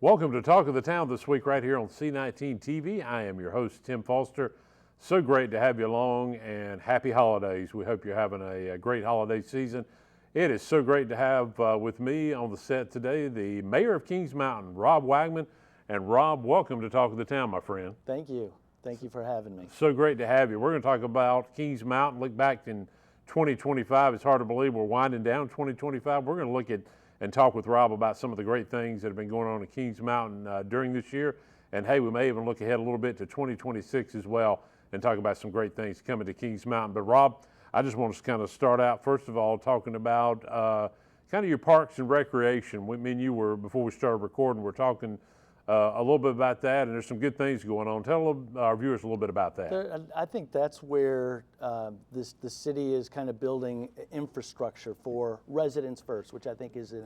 Welcome to Talk of the Town this week right here on C19 TV. I am your host, Tim Foster. So great to have you along, and happy holidays. We hope you're having a great holiday season. It is so great to have with me on the set today the Mayor of Kings Mountain, Rob Wagman. And Rob, welcome to Talk of the Town, my friend. Thank you. Thank you for having me. So great to have you. We're going to talk about Kings Mountain, look back in 2025. It's hard to believe we're winding down 2025. We're going to look at and talk with Rob about some of the great things that have been going on at Kings Mountain during this year. And hey, we may even look ahead a little bit to 2026 as well and talk about some great things coming to Kings Mountain. But Rob, I just want to kind of start out, first of all, talking about kind of your parks and recreation. Me and you were, before we started recording, we're talking a little bit about that, and there's some good things going on. Tell our viewers a little bit about that. I think that's where the city is kind of building infrastructure for residents first, which I think is an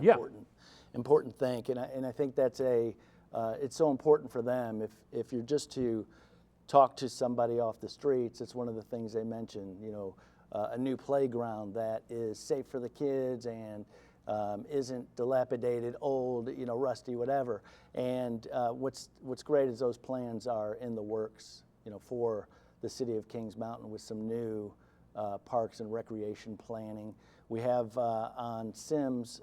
important thing. And I think that's it's so important for them. If you're just to talk to somebody off the streets, it's one of the things they mention. You know, a new playground that is safe for the kids and isn't dilapidated, old, rusty, whatever. And what's great is those plans are in the works, for the city of Kings Mountain with some new parks and recreation planning. We have on Sims,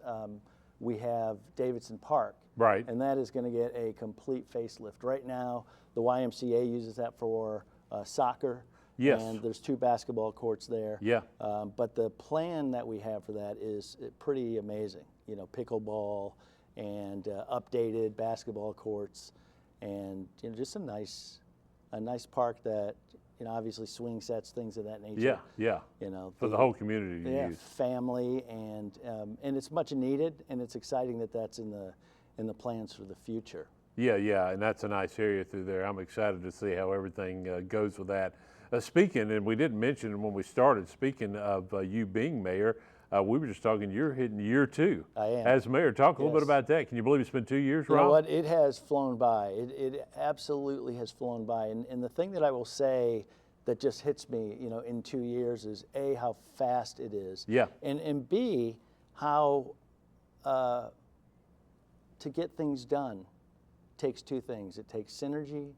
we have Davidson Park. Right. And that is going to get a complete facelift. Right now, the YMCA uses that for soccer. Yes. And there's 2 basketball courts there. Yeah. But the plan that we have for that is pretty amazing. Pickleball and updated basketball courts, and just a nice park that obviously swing sets, things of that nature. Yeah. For the whole community to use. Family, and it's much needed, and it's exciting that that's in the plans for the future. Yeah, and that's a nice area through there. I'm excited to see how everything goes with that. Speaking, and we didn't mention when we started, speaking of you being mayor, we were just talking, you're hitting year 2. I am. As mayor. Talk a little bit about that. Can you believe it's been 2 years, Rob? You know what? It has flown by. It absolutely has flown by. And the thing that I will say that just hits me, in 2 years is A, how fast it is. Yeah. And B, how to get things done takes 2 things. It takes synergy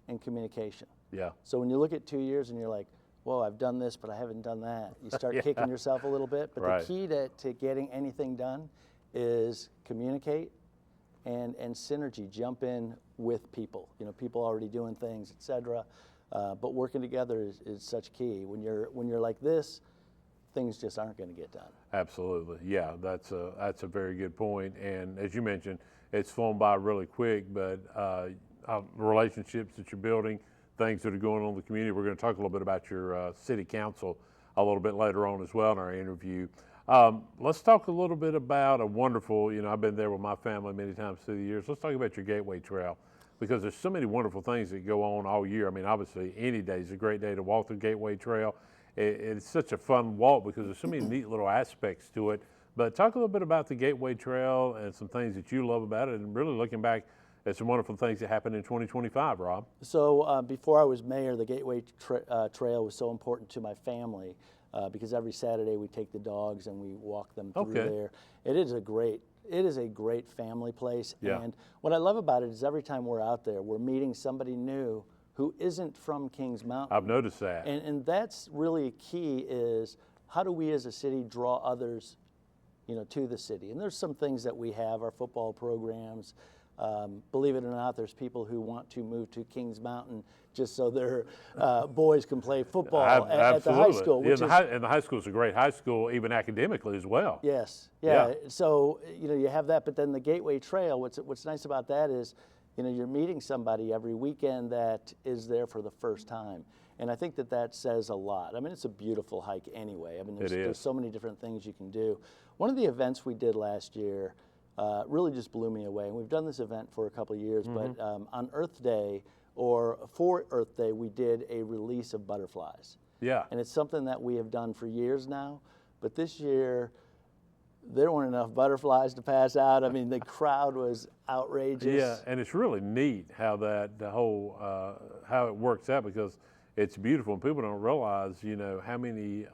and communication. Yeah. So when you look at 2 years and you're like, whoa, I've done this, but I haven't done that. You start kicking yourself a little bit. But right. The key to getting anything done is communicate and synergy. Jump in with people. People already doing things, et cetera. But working together is such key. When you're like this, things just aren't going to get done. Absolutely. Yeah, that's a very good point. And as you mentioned, it's flown by really quick, but relationships that you're building, things that are going on in the community. We're going to talk a little bit about your city council a little bit later on as well in our interview. Let's talk a little bit about a wonderful, I've been there with my family many times through the years. Let's talk about your Gateway Trail, because there's so many wonderful things that go on all year. I mean, obviously any day is a great day to walk the Gateway Trail. It's such a fun walk because there's so many neat little aspects to it. But talk a little bit about the Gateway Trail and some things that you love about it, and really looking back at some wonderful things that happened in 2025, Rob. So before I was mayor, the Gateway Trail was so important to my family because every Saturday we take the dogs and we walk them through there. It is a great family place. Yeah. And what I love about it is every time we're out there, we're meeting somebody new who isn't from Kings Mountain. I've noticed that. And that's really key, is how do we as a city draw others to the city? And there's some things that we have, our football programs. Believe it or not, there's people who want to move to Kings Mountain just so their boys can play football at the high school. And the high school is a great high school, even academically as well. Yes, yeah. So you have that, but then the Gateway Trail. What's nice about that is, you're meeting somebody every weekend that is there for the first time. And I think that says a lot. I mean, it's a beautiful hike anyway. I mean, there's so many different things you can do. One of the events we did last year really just blew me away. And we've done this event for a couple of years, but on Earth Day, or for Earth Day, we did a release of butterflies. Yeah. And it's something that we have done for years now, but this year, there weren't enough butterflies to pass out. I mean, the crowd was outrageous. Yeah, and it's really neat how the whole how it works out, because it's beautiful, and people don't realize, how many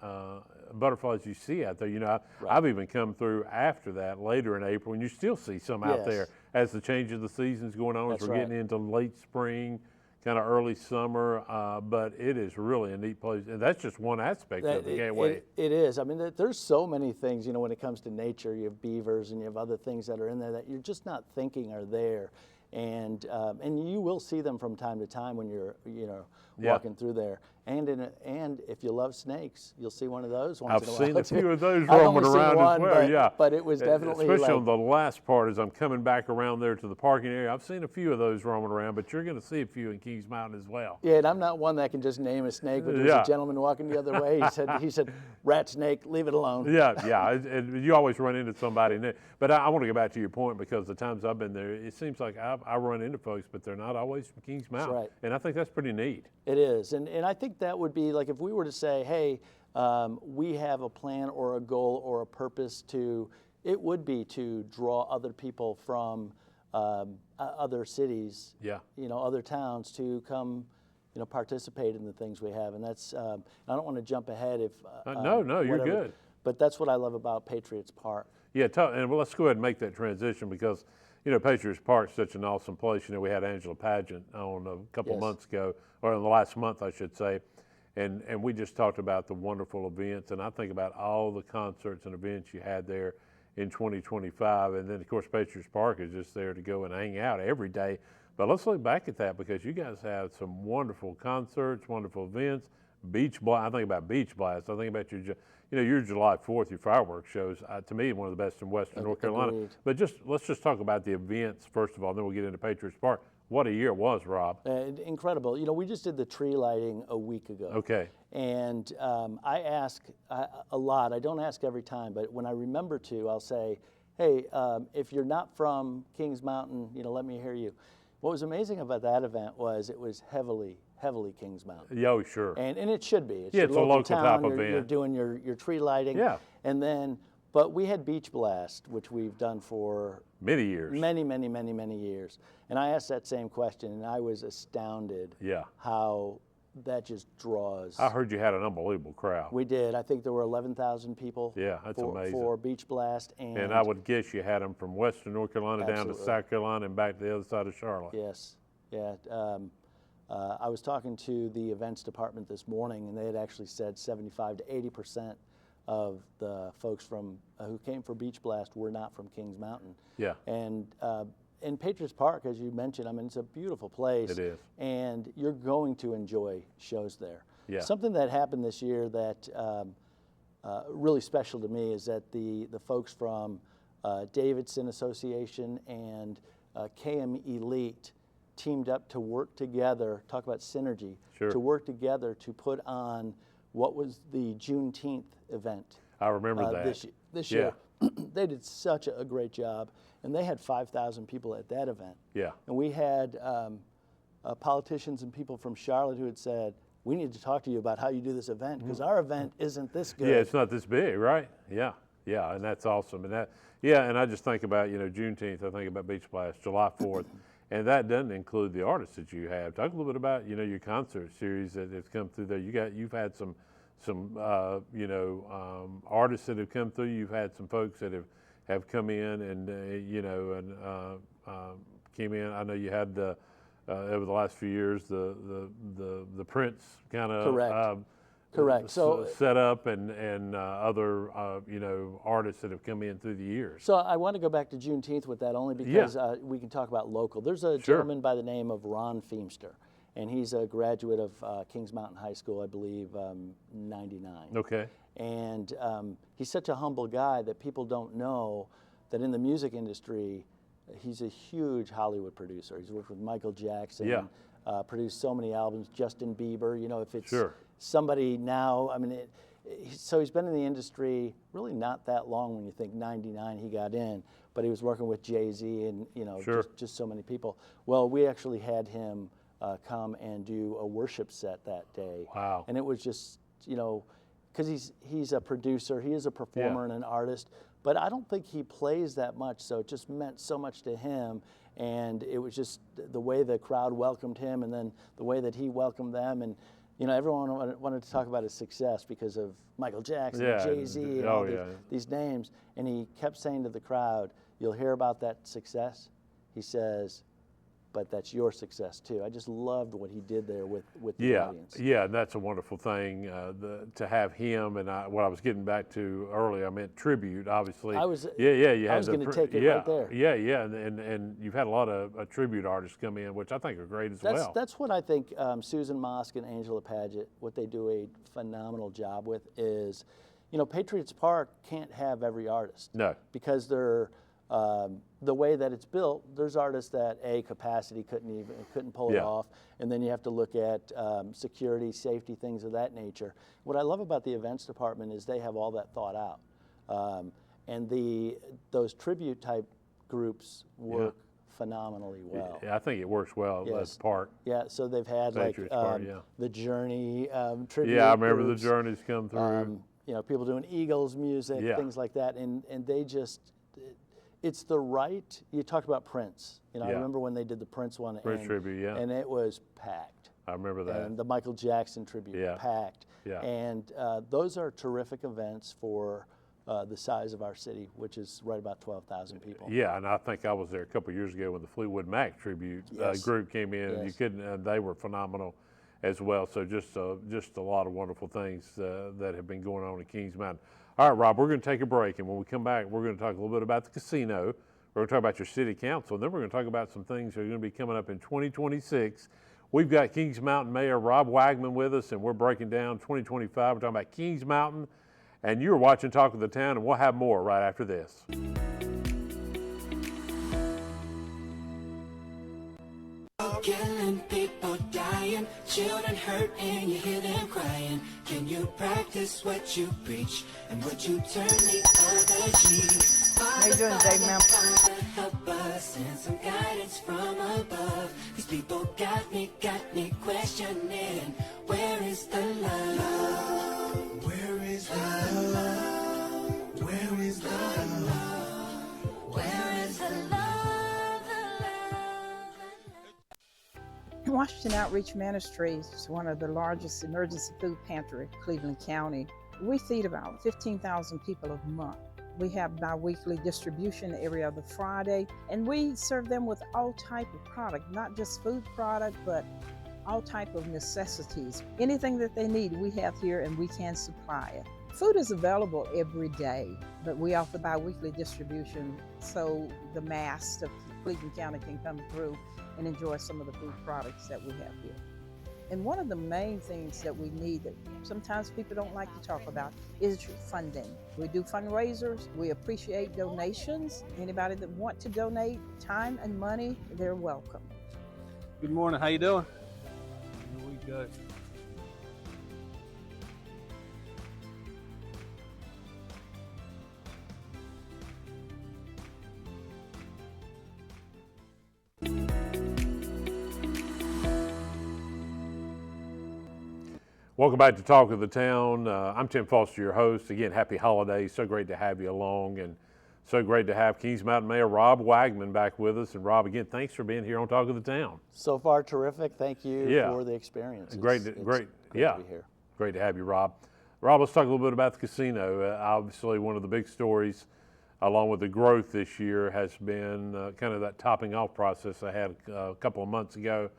butterflies you see out there. I've even come through after that later in April, and you still see some out there as the change of the season's going on, as That's we're right. getting into late spring, kind of early summer. But it is really a neat place, and that's just one aspect of the Gateway. It is. I mean, there's so many things, you know, when it comes to nature. You have beavers and you have other things that are in there that you're just not thinking are there. And you will see them from time to time when you're, you know, Yeah. walking through there. And if you love snakes, you'll see one of those once I've in a seen while a few too. of those I've roaming only seen around one, as well. but, Yeah, but it was definitely especially like, on the last part as I'm coming back around there to the parking area. I've seen a few of those roaming around, but you're going to see a few in Kings Mountain as well. yeah, and I'm not one that can just name a snake. But there was Yeah. a gentleman walking the other way. He said, rat snake, leave it alone. Yeah. You always run into somebody. But I want to go back to your point, because the times I've been there, it seems like I run into folks, but they're not always from Kings Mountain. right. And I think that's pretty neat. It is, and I think that would be like if we were to say, hey, we have a plan or a goal or a purpose it would be to draw other people from other cities, Yeah. you know, other towns to come, you know, participate in the things we have, and that's. I don't want to jump ahead if. No, you're whatever, good. But that's what I love about Patriots Park. Yeah, and well, let's go ahead and make that transition, because, you know, Patriots Park's such an awesome place. You know, we had Angela Pageant on a couple Yes. months ago, or in the last month, I should say, and we just talked about the wonderful events, and I think about all the concerts and events you had there in 2025, and then of course Patriots Park is just there to go and hang out every day. But let's look back at that, because you guys have some wonderful concerts, wonderful events. Beach Blast. I think about Beach Blast. I think about your July 4th, your fireworks shows. To me, one of the best in Western North Carolina. Agreed. But let's just talk about the events first of all, then we'll get into Patriots Park. What a year it was, Rob. Incredible. You know, we just did the tree lighting a week ago. Okay. And I ask a lot. I don't ask every time, but when I remember to, I'll say, hey, if you're not from Kings Mountain, you know, let me hear you. What was amazing about that event was it was heavily Kings Mountain. Yeah, oh, sure. And it should be. Yeah, your it's a local town. type You're event. doing your tree lighting. Yeah. And then, but we had Beach Blast, which we've done for Many years. many years. And I asked that same question, and I was astounded Yeah. how that just draws. I heard you had an unbelievable crowd. We did. I think there were 11,000 people. Yeah, that's amazing. For Beach Blast, And I would guess you had them from Western North Carolina down to Absolutely. South Carolina and back to the other side of Charlotte. Yes, yeah. I was talking to the events department this morning, and they had actually said 75 to 80% of the folks who came for Beach Blast were not from Kings Mountain. Yeah. And in Patriots Park, as you mentioned, I mean, it's a beautiful place. It is. And you're going to enjoy shows there. Yeah. Something that happened this year that really special to me is that the folks from Davidson Association and KM Elite teamed up to work together, talk about synergy, Sure. to work together to put on what was the Juneteenth event. I remember that. This Yeah. year. They did such a great job, and they had 5,000 people at that event. Yeah. And we had politicians and people from Charlotte who had said, we need to talk to you about how you do this event, because our event isn't this good. Yeah, it's not this big, right? Yeah, and that's awesome. And and I just think about, Juneteenth, I think about Beach Blast, July 4th, and that doesn't include the artists that you have. Talk a little bit about, your concert series that has come through there. You've had some artists that have come through. You've had some folks that have come in and came in. I know you had over the last few years the Prince kind of Correct. So set up and other artists that have come in through the years. So I want to go back to Juneteenth with that only because we can talk about local. There's a gentleman by the name of Ron Feemster, and he's a graduate of Kings Mountain High School, I believe, 99. Okay. And he's such a humble guy that people don't know that in the music industry, he's a huge Hollywood producer. He's worked with Michael Jackson, produced so many albums, Justin Bieber, if it's somebody now, I mean, so he's been in the industry really not that long when you think 99 he got in, but he was working with Jay-Z and, just so many people. Well, we actually had him come and do a worship set that day. Wow. And it was just, because he's a producer, he is a performer and an artist, but I don't think he plays that much, so it just meant so much to him, and it was just the way the crowd welcomed him and then the way that he welcomed them, and everyone wanted to talk about his success because of Michael Jackson, and Jay-Z, and all these names, and he kept saying to the crowd, you'll hear about that success, he says, but that's your success too. I just loved what he did there with the Yeah, audience. yeah, and that's a wonderful thing to have him. And what I was getting back to earlier, I meant tribute, obviously. I was going to take it right there. Yeah, and you've had a lot of tribute artists come in, which I think are great as well. That's what I think Susan Mosk and Angela Paget, what they do a phenomenal job with is, Patriots Park can't have every artist. No. Because they're the way that it's built, there's artists that capacity couldn't pull it Yeah. off, and then you have to look at security, safety, things of that nature. What I love about the events department is they have all that thought out, and those tribute type groups work phenomenally well. Yeah, I think it works well Yes. as part. Yeah, so they've had Patriots Park, the Journey tribute. Yeah, I remember groups, the Journeys come through. People doing Eagles music, Yeah. things like that, and they just. It's the right. You talked about Prince. I Yeah. remember when they did the Prince one, Prince tribute, yeah. and it was packed. I remember that. And the Michael Jackson tribute, Yeah. packed. Yeah. And those are terrific events for the size of our city, which is right about 12,000 people. Yeah, and I think I was there a couple of years ago when the Fleetwood Mac tribute Yes. group came in, and you Yes. couldn't. And they were phenomenal as well. So just a lot of wonderful things that have been going on at Kings Mountain. All right, Rob, we're going to take a break, and when we come back, we're going to talk a little bit about the casino. We're going to talk about your city council, and then we're going to talk about some things that are going to be coming up in 2026. We've got Kings Mountain Mayor Rob Wagman with us, and we're breaking down 2025. We're talking about Kings Mountain, and you're watching Talk of the Town, and we'll have more right after this. Killing people dying, children hurt and you hear them crying. Can you practice what you preach and would you turn the other cheek? How you doing today, ma'am? Help us and some guidance from above. These people got me questioning. Where is the love? Where is the love? Where is the love? Where is the love? Washington Outreach Ministries is one of the largest emergency food pantry in Cleveland County. We feed about 15,000 people a month. We have bi-weekly distribution every other Friday, and we serve them with all type of product, not just food product, but all type of necessities. Anything that they need, we have here and we can supply it. Food is available every day, but we offer bi-weekly distribution so the mass of Cleveland County can come through and enjoy some of the food products that we have here. And one of the main things that we need that sometimes people don't like to talk about is funding. We do fundraisers. We appreciate donations. Anybody that want to donate time and money, they're welcome. Good morning. How you doing? We good. Welcome back to Talk of the Town. I'm Tim Foster, your host. Again, happy holidays. So great to have you along, and so great to have Kings Mountain Mayor Rob Wagman back with us. And Rob, again, thanks for being here on Talk of the Town. So far, terrific. Thank you Yeah. for the experience. Great, It's great, great yeah. to be here. Great to have you, Rob. Rob, let's talk a little bit about the casino. Obviously, one of the big stories, along with the growth this year, has been kind of that topping off process I had a couple of months ago.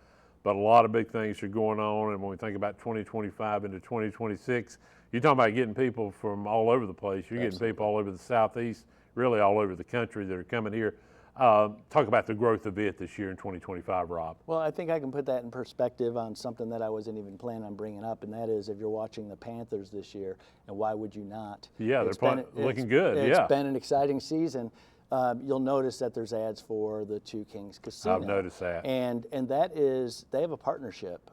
But a lot of big things are going on, and when we think about 2025 into 2026, you're talking about getting people from all over the place. You're getting people all over the Southeast, really all over the country that are coming here. Talk about the growth of it this year in 2025, Rob. Well, I think I can put that in perspective on something that I wasn't even planning on bringing up, and that is if you're watching the Panthers this year, and why would you not? Yeah, they're looking good. It's been an exciting season. You'll notice that there's ads for the Two Kings Casino. I've noticed that. And that is, they have a partnership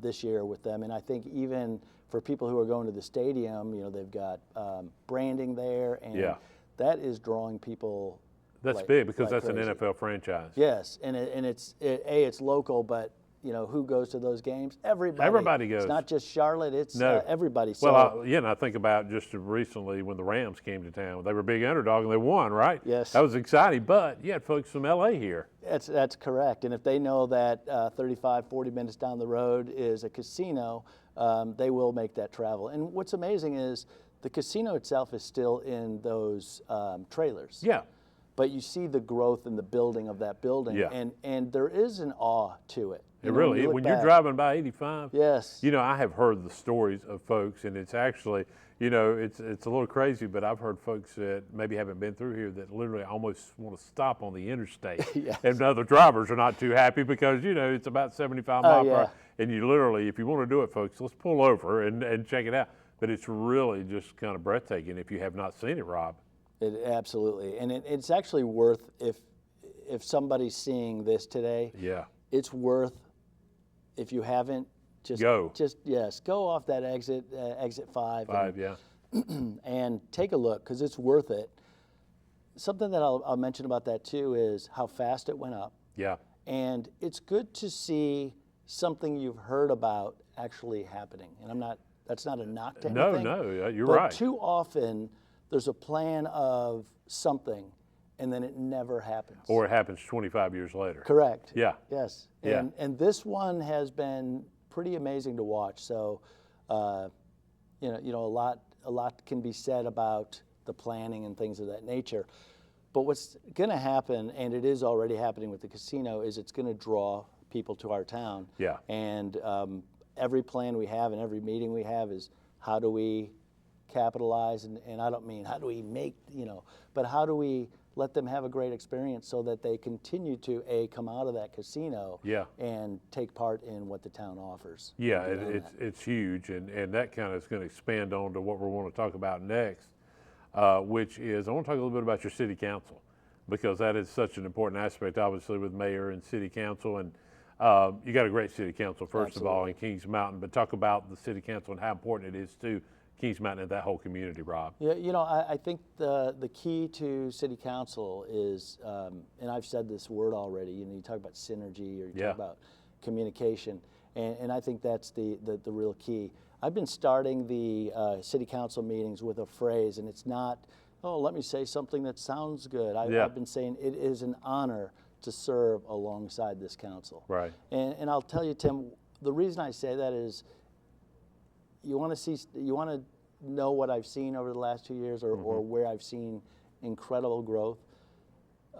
this year with them, and I think even for people who are going to the stadium, they've got branding there, and that is drawing people. That's like, big because like that's crazy. an NFL franchise. Yes, and it's local, but who goes to those games? Everybody. Everybody goes. It's not just Charlotte. It's No. everybody. So, Well, and I think about just recently when the Rams came to town. They were a big underdog and they won, right? Yes. That was exciting, but you had folks from LA here. that's correct. And if they know that 35, 40 minutes down the road is a casino, they will make that travel. And what's amazing is the casino itself is still in those trailers. Yeah. but you see the growth in the building of that building, Yeah. and there is an awe to it. It really, when you're driving by 85, Yes. you know, I have heard the stories of folks, and it's actually, you know, it's a little crazy, but I've heard folks that maybe haven't been through here that literally almost want to stop on the interstate. Yes. And other drivers are not too happy because, you know, it's about 75 miles per yeah. hour. And you literally, if you want to do it, folks, let's pull over and check it out. But it's really just kind of breathtaking if you have not seen it, Rob. It, absolutely, and it's actually worth, if somebody's seeing this today, Yeah. it's worth, if you haven't, just Go. Yes, go off that exit 5 Yeah. and take a look, because it's worth it. Something that I'll mention about that too is how fast it went up, Yeah. and it's good to see something you've heard about actually happening. And that's not a knock to No, anything. no, you're but right. Too often there's a plan of something, and then it never happens. Or it happens 25 years later. Correct. Yeah. Yes. Yeah. And this one has been pretty amazing to watch. So, you know, a lot can be said about the planning and things of that nature. But what's going to happen, and it is already happening with the casino, is it's going to draw people to our town. Yeah. And every plan we have and every meeting we have is how do we capitalize, and I don't mean how do we make, you know, but how do we let them have a great experience so that they continue to come out of that casino Yeah. and take part in what the town offers. Yeah, beyond it's huge, and that kind of is going to expand on to what we want to talk about next, which is I want to talk a little bit about your city council, because that is such an important aspect, obviously, with mayor and city council, and you got a great city council, first of all, in Kings Mountain, but talk about the city council and how important it is to Kings Mountain and that whole community, Rob. Yeah, you know, I think the key to city council is, and I've said this word already, you know, you talk about synergy or you Yeah. talk about communication, and I think that's the real key. I've been starting the city council meetings with a phrase, and it's not, oh, let me say something that sounds good. Yeah. I've been saying it is an honor to serve alongside this council. Right. And I'll tell you, Tim, the reason I say that is you want to know what I've seen over the last 2 years, or where I've seen incredible growth.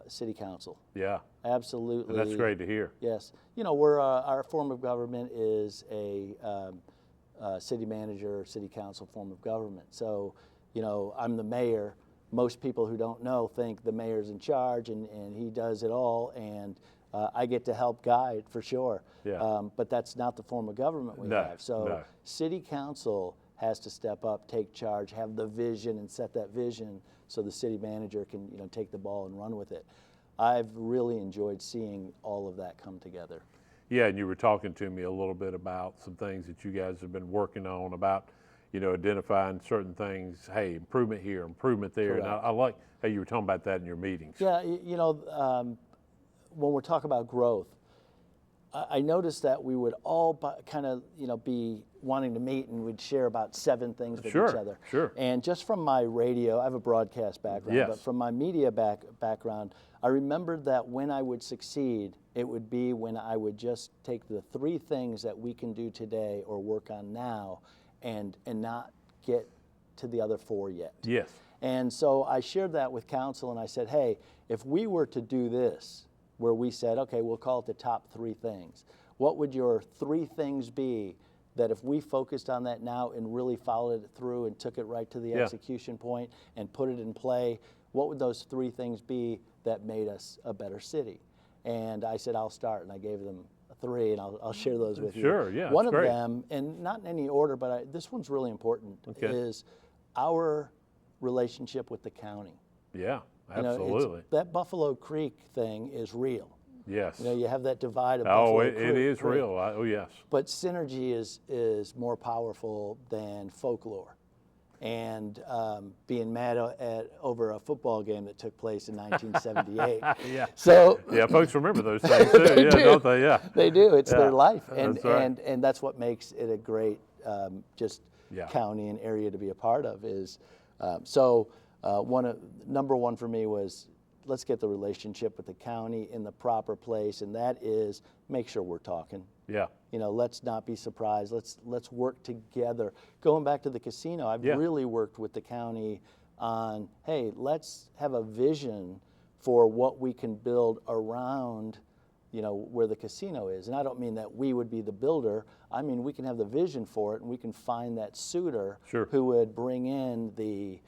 City council, Yeah, absolutely. and that's great to hear. Yes, you know, our form of government is a city manager or city council form of government. So, you know, I'm the mayor. Most people who don't know think the mayor's in charge and he does it all, and I get to help guide for sure. Yeah. But that's not the form of government we No, have. So no. city council has to step up, take charge, have the vision, and set that vision so the city manager can, you know, take the ball and run with it. I've really enjoyed seeing all of that come together. Yeah, and you were talking to me a little bit about some things that you guys have been working on about, you know, identifying certain things, hey, improvement here, improvement there. And Correct. I like how you were talking about that in your meetings. Yeah, you know, when we're talking about growth, I noticed that we would all kind of, you know, be wanting to meet, and we'd share about 7 things with Sure, each other. sure. And just from my radio, I have a broadcast background, Yes. but from my media background, I remembered that when I would succeed, it would be when I would just take the 3 things that we can do today or work on now and not get to the other 4 yet. Yes. And so I shared that with council, and I said, hey, if we were to do this, where we said, okay, we'll call it the top 3 things, what would your 3 things be that if we focused on that now and really followed it through and took it right to the Yeah. execution point and put it in play, what would those 3 things be that made us a better city? And I said, I'll start, and I gave them 3, and I'll share those with you. Sure, yeah, One that's of great. them, and not in any order, but this one's really important, Okay. is our relationship with the county. Yeah, You know, absolutely. that Buffalo Creek thing is real. Yes. You know, you have that divide of Oh, Buffalo it Creek. is real. Oh, yes. But synergy is more powerful than folklore. And being mad over a football game that took place in 1978. Yeah. So Yeah, folks remember those things too. They Yeah, do. don't they? Yeah. they do. It's Yeah, their life, and that's right. and that's what makes it a great just Yeah. county and area to be a part of. Is number one for me was, let's get the relationship with the county in the proper place, and that is make sure we're talking. Yeah. You know, let's not be surprised. Let's work together. Going back to the casino, I've Yeah. really worked with the county on, hey, let's have a vision for what we can build around, where the casino is. And I don't mean that we would be the builder. I mean, we can have the vision for it, and we can find that suitor Sure. who would bring in the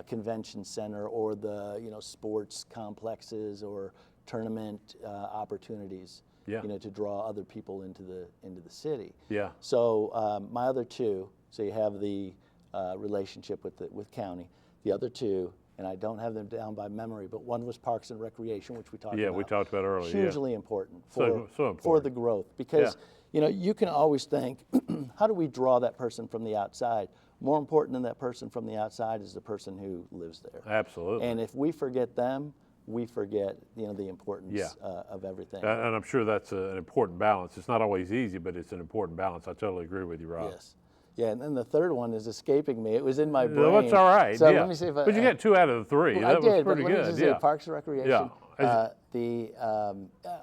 convention center or the, sports complexes or tournament opportunities, Yeah. to draw other people into the city. Yeah. So my other two, so you have the relationship with county. The other two, and I don't have them down by memory, but one was Parks and Recreation, which we talked about. Yeah, we talked about earlier. Yeah. Hugely important So for important. the growth, because you can always think, how do we draw that person from the outside? More important than that person from the outside is the person who lives there. Absolutely. And if we forget them, we forget the importance Yeah. of everything. And I'm sure that's an important balance. It's not always easy, but it's an important balance. I totally agree with you, Rob. Yes. Yeah, and then the third one is escaping me. It was in my No, brain. that's all right. So yeah. let me see if But you got 2 out of the 3. Well, that I was did, pretty but let good. me just yeah. say Parks and Recreation. Yeah.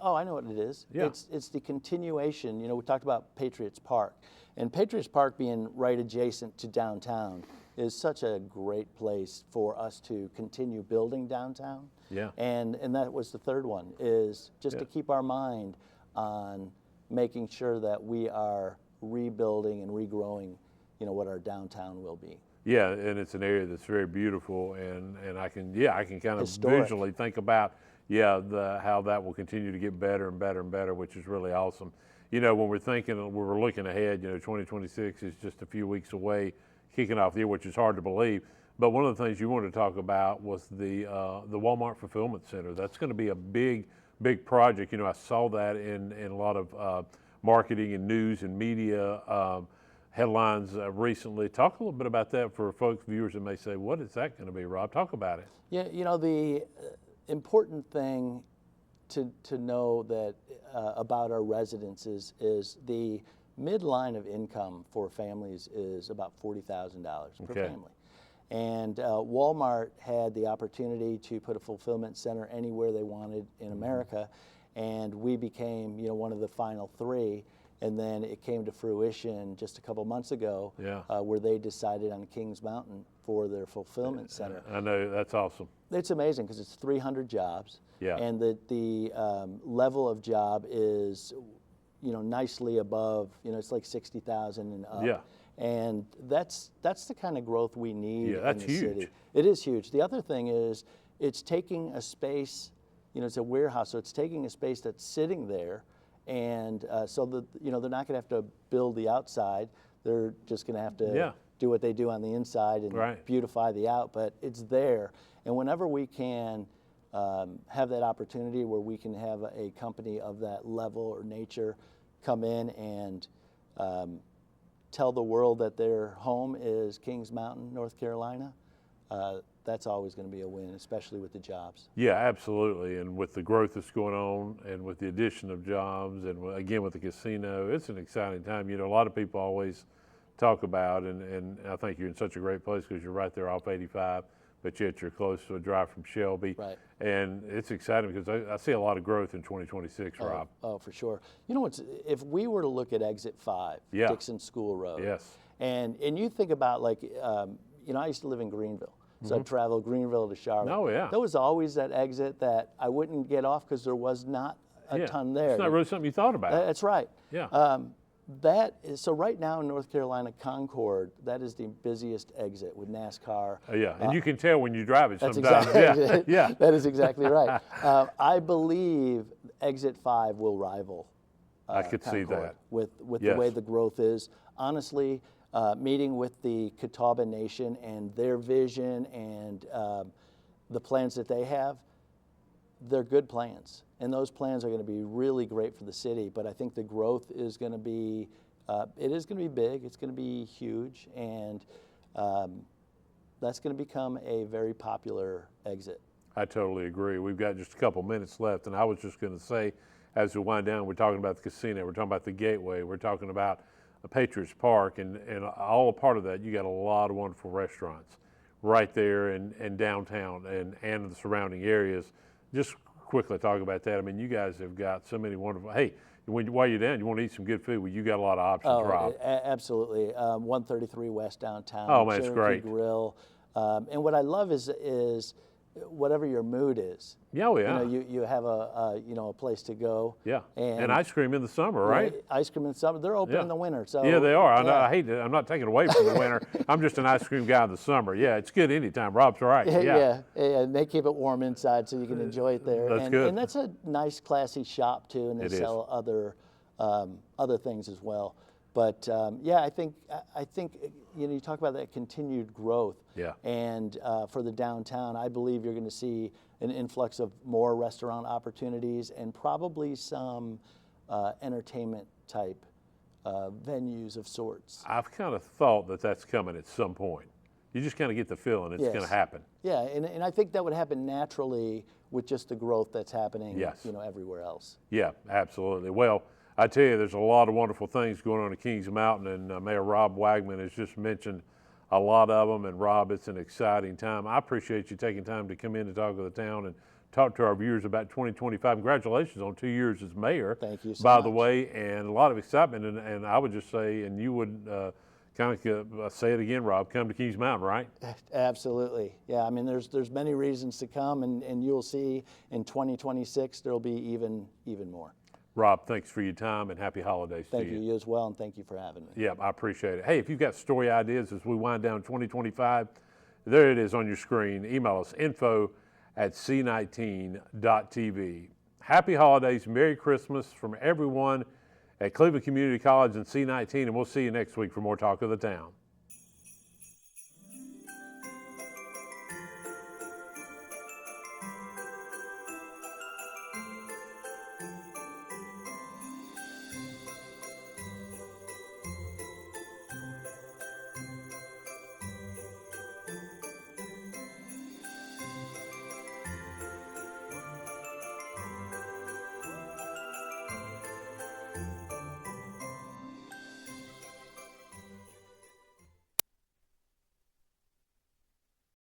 I know what it is. Yeah. It's the continuation. We talked about Patriots Park, and Patriots Park being right adjacent to downtown is such a great place for us to continue building downtown. Yeah. And that was the third one, is just to Yeah. keep our mind on making sure that we are rebuilding and regrowing, what our downtown will be. Yeah, and it's an area that's very beautiful, and I can kind of Historic. visually think about how that will continue to get better and better and better, which is really awesome. When we're looking ahead, 2026 is just a few weeks away, kicking off the year, which is hard to believe. But one of the things you wanted to talk about was the Walmart Fulfillment Center. That's going to be a big project. I saw that in a lot of marketing and news and media headlines recently. Talk a little bit about that for folks, viewers that may say, what is that going to be, Rob? Talk about it. Yeah, the important thing to know that about our residences is the midline of income for families is about $40,000 per Okay. family. And Walmart had the opportunity to put a fulfillment center anywhere they wanted in America, and we became, one of the final 3. And then it came to fruition just a couple months ago, Yeah. where they decided on Kings Mountain for their fulfillment center. I know, that's awesome. It's amazing because it's 300 jobs, Yeah. and the level of job is, nicely above. It's like 60,000 and up. Yeah. And that's the kind of growth we need. Yeah, that's in the huge. City. It is huge. The other thing is, it's taking a space. It's a warehouse, so it's taking a space that's sitting there, and so they're not going to have to build the outside. They're just going to have to Yeah. do what they do on the inside and Right. beautify the out, but it's there. And whenever we can have that opportunity where we can have a company of that level or nature come in and tell the world that their home is Kings Mountain, North Carolina, that's always going to be a win, especially with the jobs. Yeah, absolutely. And with the growth that's going on and with the addition of jobs and again with the casino, it's an exciting time. A lot of people always talk about, and I think you're in such a great place because you're right there off 85, but yet you're close to a drive from Shelby. Right. And it's exciting because I see a lot of growth in 2026, Rob. Oh, for sure. If we were to look at Exit 5, Yeah. Dixon School Road, Yes. and you think about I used to live in Greenville. So I'd travel Greenville to Charlotte. Oh, yeah. There was always that exit that I wouldn't get off because there was not a ton there. It's not really something you thought about. That's right. Yeah. So right now in North Carolina, Concord, that is the busiest exit with NASCAR. Yeah, and you can tell when you drive it That's sometimes. exactly, Yeah, yeah. that is exactly right. I believe Exit 5 will rival I could see Concord that. with the Yes. way the growth is. Honestly, meeting with the Catawba Nation and their vision and the plans that they have, they're good plans. And those plans are going to be really great for the city. But I think the growth is going to be, it is going to be big. It's going to be huge. And that's going to become a very popular exit. I totally agree. We've got just a couple minutes left, and I was just going to say, as we wind down, we're talking about the casino, we're talking about the Gateway, we're talking about Patriots Park, and all a part of that, you got a lot of wonderful restaurants right there in downtown and the surrounding areas. Just quickly talk about that. I mean, you guys have got so many wonderful, hey, while you're down, you want to eat some good food, well, you got a lot of options, Rob. Absolutely. 133 West downtown. Oh, man, it's Cherokee great. Grill. And what I love is whatever your mood is. Yeah, oh, yeah. You have a place to go. Yeah, And, and ice cream in the summer, right? Ice cream in summer. They're open Yeah. in the winter. So Yeah, they are. yeah. I hate it. I'm not taking away from the winter. I'm just an ice cream guy in the summer. Yeah, it's good anytime. Rob's right. Yeah. And they keep it warm inside so you can enjoy it there. That's and, good. And that's a nice, classy shop too, and they It is. sell other things as well. But yeah, I think you talk about that continued growth. Yeah. And for the downtown, I believe you're going to see an influx of more restaurant opportunities and probably some entertainment type venues of sorts. I've kind of thought that that's coming at some point. You just kind of get the feeling it's going to Yes. happen. Yeah, and I think that would happen naturally with just the growth that's happening, Yes. everywhere else. Yeah, absolutely. Well, I tell you, there's a lot of wonderful things going on at Kings Mountain, and Mayor Rob Wagman has just mentioned a lot of them. And Rob, it's an exciting time. I appreciate you taking time to come in and talk to the town and talk to our viewers about 2025. Congratulations on 2 years as mayor. Thank you so by the much. way, and a lot of excitement. And I would just say, and you would kind of say it again, Rob, come to Kings Mountain, right? Absolutely. Yeah, I mean, there's many reasons to come, and you'll see in 2026 there'll be even more. Rob, thanks for your time and happy holidays Thank to you. you as well, and thank you for having me. Yeah, I appreciate it. Hey, if you've got story ideas as we wind down 2025, there it is on your screen. Email us info@c19.tv. Happy holidays, Merry Christmas from everyone at Cleveland Community College and C19, and we'll see you next week for more Talk of the Town.